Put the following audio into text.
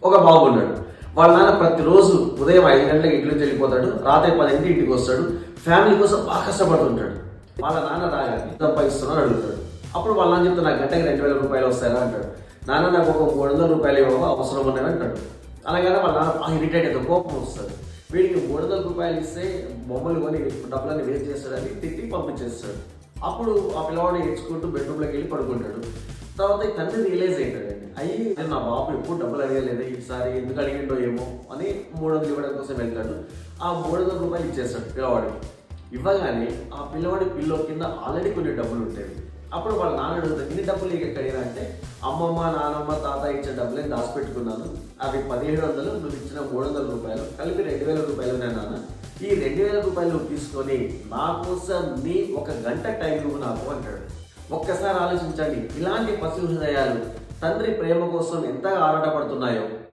ఒక బాబు ఉన్నాడు. వాళ్ళ నాన్న ప్రతిరోజు ఉదయం 5 గంటలకు ఇంట్లో నుంచి వెళ్ళిపోతాడు, రాత్రి 10 ఇంటికి వస్తాడు. ఫ్యామిలీ కోసం బాగా కష్టపడుతుంటాడు. వాళ్ళ నాన్న రాగానే సంపాదిస్తున్నాను అడుగుతాడు. అప్పుడు వాళ్ళ నాన్న చెప్తే నాకు గంటకి 2000 రూపాయలు వస్తాయా అంటాడు. నాన్న నాకు ఒక 300 రూపాయలు ఇవ్వవా, అవసరం ఉన్నవి అంటాడు. అలాగనే వాళ్ళ నాన్న బాగా ఇరిటేట్ అయితే కోపం వస్తుంది. వీడికి 300 రూపాయలు ఇస్తే బొమ్మలు కొని డబ్బులన్నీ వేస్ట్ చేస్తాడని తిట్టి పంపించేస్తాడు. అప్పుడు ఆ పిల్లవాడు ఏడ్చుకుంటూ బెడ్రూమ్లోకి వెళ్ళి పడుకుంటాడు. తర్వాత ఈ తండ్రి రియలైజ్ అవుతాడండి, అయ్యి నా బాబు ఎప్పుడు డబ్బులు అడగలేదు, ఈసారి ఎందుకు అడిగిండో ఏమో అని 300 ఇవ్వడం కోసం వెళ్తాడు. ఆ 300 రూపాయలు ఇచ్చేస్తాడు పిల్లవాడికి. ఇవ్వగానే ఆ పిల్లవాడి పిల్లో కింద ఆల్రెడీ కొన్ని డబ్బులు ఉంటాయి. అప్పుడు వాళ్ళ నాన్న అడుగుతాడు, ఇన్ని డబ్బులు నీకు ఎక్కడిరా అంటే, అమ్మమ్మ నాన్నమ్మ తాత ఇచ్చిన డబ్బులు దాచిపెట్టుకున్నాను, అవి 1700, నువ్వు ఇచ్చిన 300 రూపాయలు కలిపి 2000 రూపాయలు నాన్న. ఈ 2000 రూపాయలు నువ్వు తీసుకొని నా కోసం నీ 1 గంట టైం నువ్వు నాకు అంటాడు. ఒక్కసారి ఆలోచించండి, ఇలాంటి పసి హృదయాలు తండ్రి ప్రేమ కోసం ఎంతగా ఆరాటపడుతున్నాయో.